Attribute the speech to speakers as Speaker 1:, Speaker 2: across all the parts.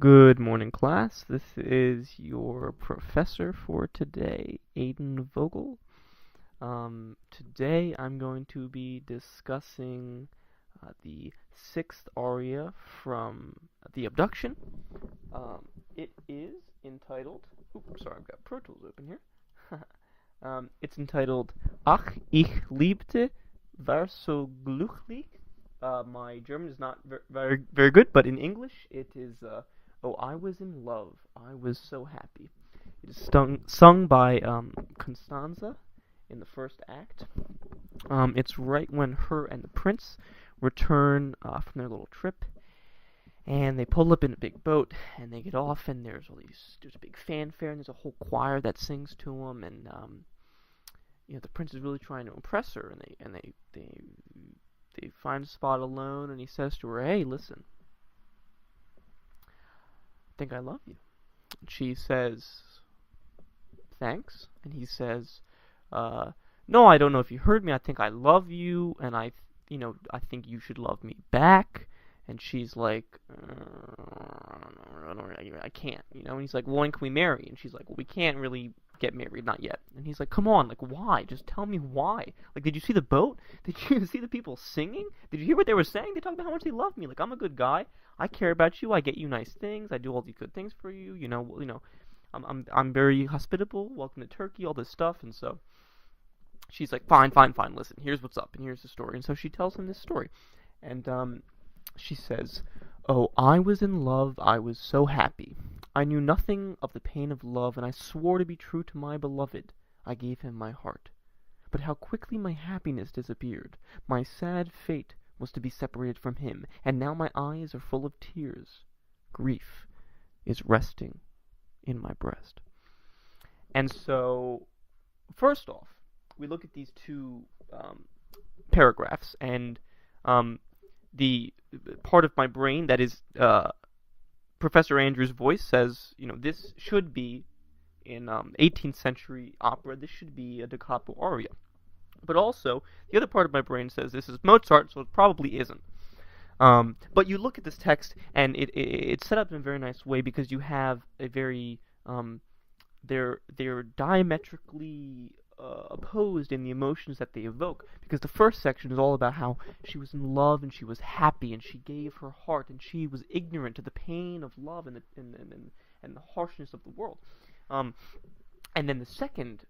Speaker 1: Good morning, class. This is your professor for today, Aiden Vogel. Today I'm going to be discussing the sixth aria from The Abduction. It is entitled, sorry, I've got Pro Tools open here. It's entitled Ach, ich liebte, war so glücklich. My German is not very good, but in English it is Oh, I was in love. I was so happy. It is sung by Constanza in the first act. It's right when her and the prince return from their little trip, and they pull up in a big boat, and they get off, and there's a big fanfare, and there's a whole choir that sings to them, and the prince is really trying to impress her, and they find a spot alone, and he says to her, "Hey, listen, I think I love you." And she says, "Thanks." And he says, "No, I don't know if you heard me. I think I love you, and I think you should love me back." And she's like, I can't, And he's like, "Well, when can we marry?" And she's like, "Well, we can't really get married, not yet." And he's like, "Come on, like, why? Just tell me why. Like, did you see the boat? Did you see the people singing? Did you hear what they were saying? They talked about how much they love me. Like, I'm a good guy. I care about you. I get you nice things. I do all these good things for you. I'm very hospitable. Welcome to Turkey. All this stuff." And so she's like, "Fine. Listen, here's what's up, and here's the story." And so she tells him this story, and she says, "Oh, I was in love. I was so happy. I knew nothing of the pain of love, and I swore to be true to my beloved. I gave him my heart. But how quickly my happiness disappeared. My sad fate was to be separated from him, and now my eyes are full of tears. Grief is resting in my breast." And so, first off, we look at these two paragraphs, and the part of my brain that is Professor Andrews' voice says, this should be in 18th century opera. This should be a da capo aria. But also, the other part of my brain says this is Mozart, so it probably isn't. But you look at this text, and it's set up in a very nice way because you have a very they're diametrically opposed in the emotions that they evoke, because the first section is all about how she was in love and she was happy and she gave her heart and she was ignorant to the pain of love and the harshness of the world. And then the second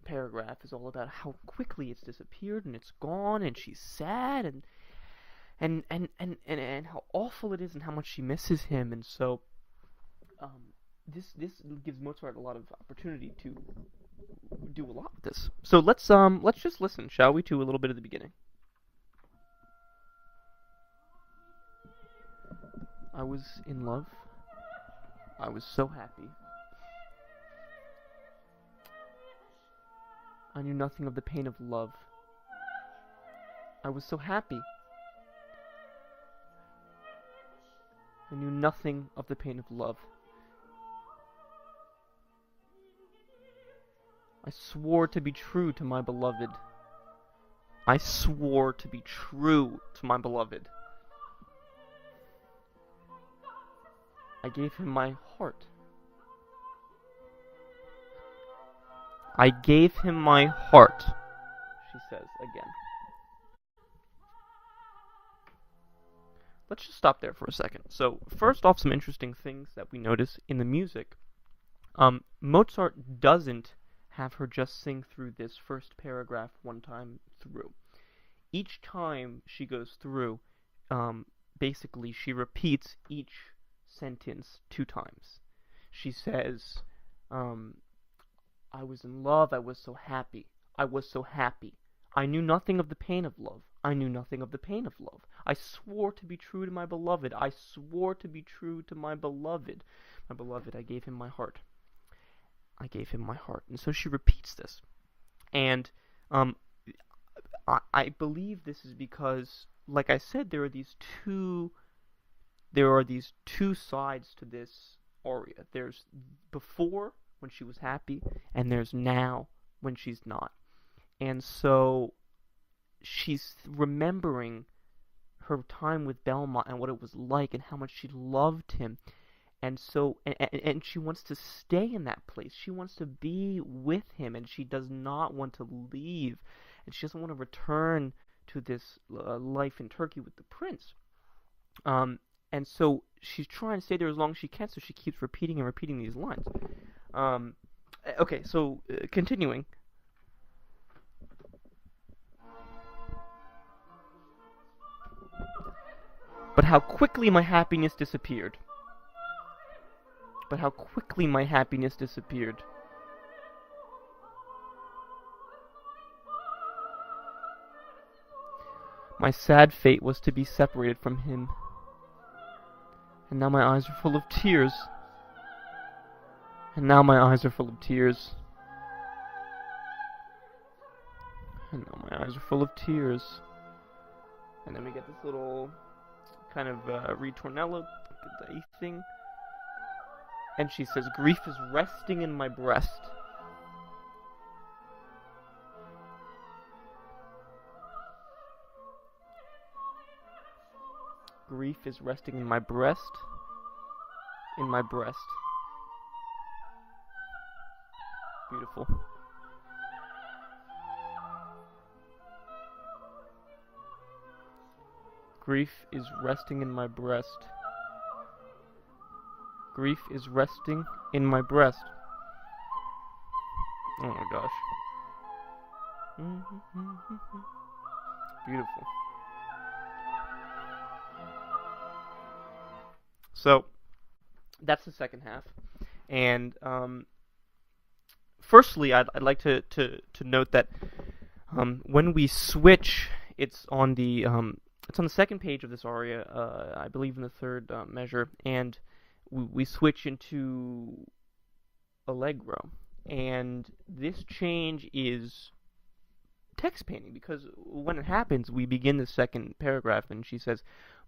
Speaker 1: paragraph is all about how quickly it's disappeared and it's gone and she's sad and how awful it is and how much she misses him. And so this gives Mozart a lot of opportunity to do a lot with this. So let's just listen, shall we, to a little bit of the beginning. I was in love. I was so happy. I knew nothing of the pain of love. I was so happy. I knew nothing of the pain of love. I swore to be true to my beloved. I swore to be true to my beloved. I gave him my heart. I gave him my heart, she says again. Let's just stop there for a second. So, first off, some interesting things that we notice in the music. Mozart doesn't have her just sing through this first paragraph one time through. Each time she goes through, basically she repeats each sentence 2 times. She says, I was in love, I was so happy. I was so happy. I knew nothing of the pain of love. I knew nothing of the pain of love. I swore to be true to my beloved. I swore to be true to my beloved. My beloved, I gave him my heart. I gave him my heart. And so she repeats this. And I believe this is because, like I said, there are these two sides to this aria. There's before, when she was happy, and there's now, when she's not. And so she's remembering her time with Belmont and what it was like and how much she loved him. And she wants to stay in that place. She wants to be with him, and she does not want to leave, and she doesn't want to return to this life in Turkey with the prince. And so she's trying to stay there as long as she can, so she keeps repeating and repeating these lines. Okay, so continuing. But how quickly my happiness disappeared. But how quickly my happiness disappeared. My sad fate was to be separated from him. And now my eyes are full of tears. And now my eyes are full of tears. And now my eyes are full of tears. And then we get this little kind of ritornello thing. And she says, grief is resting in my breast. Grief is resting in my breast. In my breast. Beautiful. Grief is resting in my breast. Grief is resting in my breast. Oh my gosh. Beautiful. So, that's the second half. And, firstly, I'd like to note that when we switch, it's on the second page of this aria, I believe in the third measure, and we switch into allegro. And this change is text painting, because when it happens, we begin the second paragraph, and she says,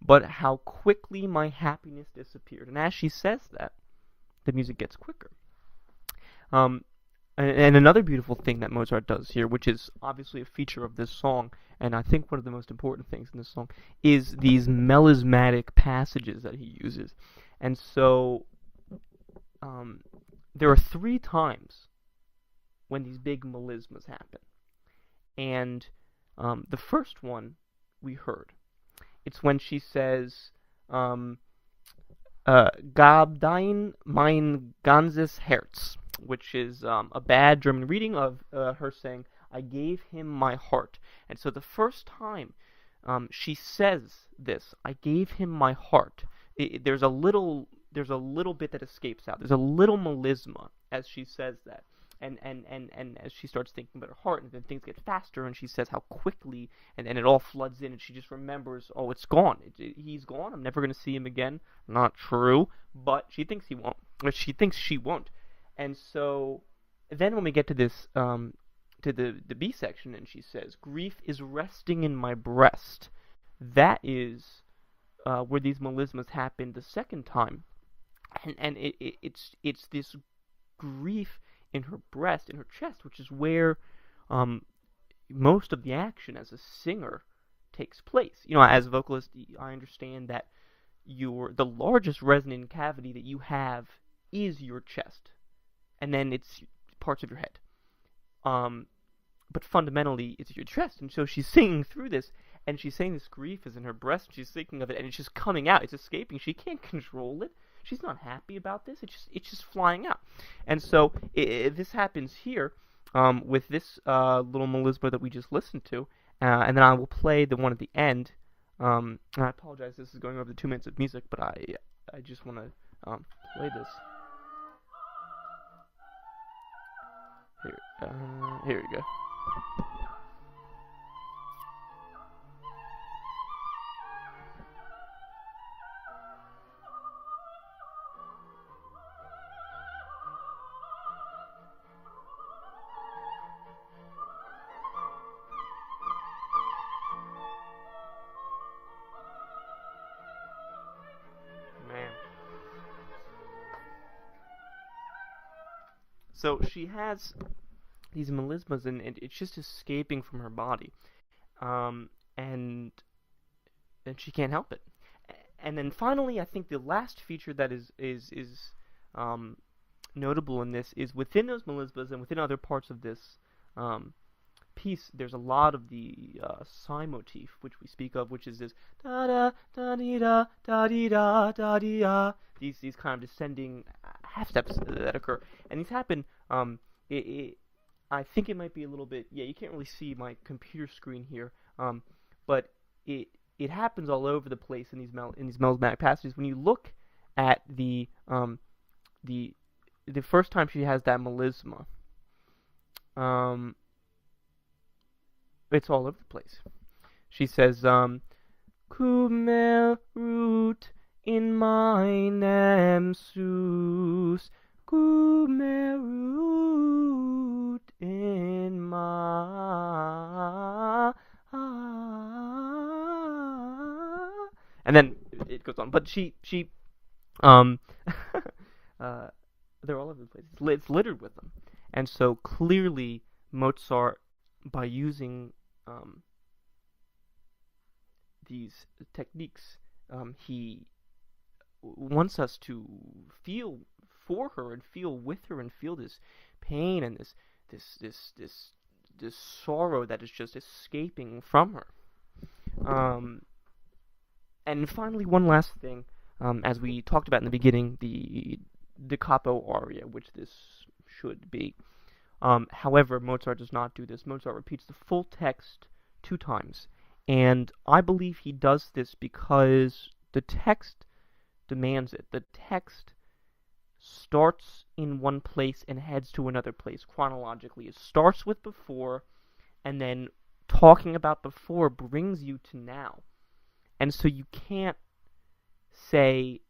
Speaker 1: but how quickly my happiness disappeared. And as she says that, the music gets quicker. And another beautiful thing that Mozart does here, which is obviously a feature of this song, and I think one of the most important things in this song, is these melismatic passages that he uses. And so, there are 3 times when these big melismas happen. And the first one we heard. It's when she says, gab dein mein ganzes Herz, which is a bad German reading of her saying, I gave him my heart. And so the first time she says this, I gave him my heart, there's a little bit that escapes out. There's a little melisma as she says that. And as she starts thinking about her heart, and then things get faster, and she says how quickly, and it all floods in, and she just remembers, oh, it's gone. He's gone. I'm never going to see him again. Not true, but she thinks he won't. Or she thinks she won't. And so then when we get to this, to the B section, and she says, grief is resting in my breast. That is where these melismas happen the second time. And it's this grief in her breast, in her chest, which is where most of the action as a singer takes place. You know, as a vocalist, I understand that the largest resonant cavity that you have is your chest, and then it's parts of your head. But fundamentally, it's your chest, and so she's singing through this, and she's saying this grief is in her breast, and she's thinking of it, and it's just coming out, it's escaping, she can't control it. She's not happy about this. It's just flying out. And so this happens here with this little melisma that we just listened to. And then I will play the one at the end. And I apologize, this is going over the 2 minutes of music, but I just want to play this. Here we go. So she has these melismas, and it's just escaping from her body, and she can't help it. And then finally, I think the last feature that is notable in this is within those melismas and within other parts of this piece, there's a lot of the psi motif, which we speak of, which is this da da da dee da da dee da da dee da. These kind of descending half steps that occur, and these happen. I think it might be a little bit. Yeah, you can't really see my computer screen here, but it happens all over the place in these melismatic passages. When you look at the first time she has that melisma, it's all over the place. She says, Kumerut in meinem Sus, Kumerut in my... And then it goes on. But she they're all over the place. It's littered with them. And so clearly Mozart, by using these techniques, he wants us to feel for her and feel with her and feel this pain and this sorrow that is just escaping from her. And finally, one last thing, as we talked about in the beginning, the da capo aria, which this should be. However, Mozart does not do this. Mozart repeats the full text 2 times. And I believe he does this because the text demands it. The text starts in one place and heads to another place chronologically. It starts with before, and then talking about before brings you to now. And so you can't say,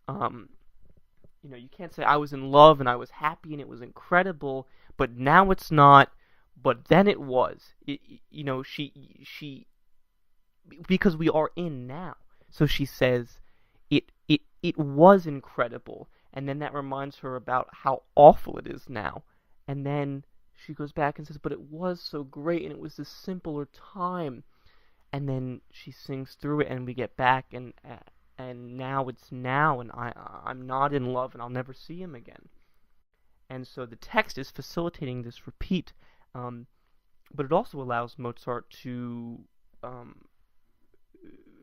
Speaker 1: you can't say I was in love and I was happy and it was incredible, but now it's not, but then it was. She because we are in now. So she says, it was incredible, and then that reminds her about how awful it is now. And then she goes back and says, but it was so great, and it was this simpler time. And then she sings through it, and we get back, and now it's now, and I'm not in love, and I'll never see him again. And so the text is facilitating this repeat, but it also allows Mozart to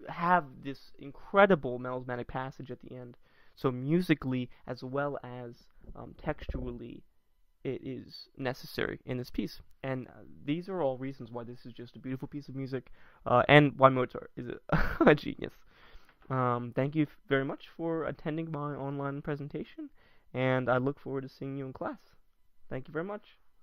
Speaker 1: have this incredible melismatic passage at the end. So musically, as well as textually, it is necessary in this piece. And these are all reasons why this is just a beautiful piece of music, and why Mozart is a genius. Thank you very much for attending my online presentation, and I look forward to seeing you in class. Thank you very much.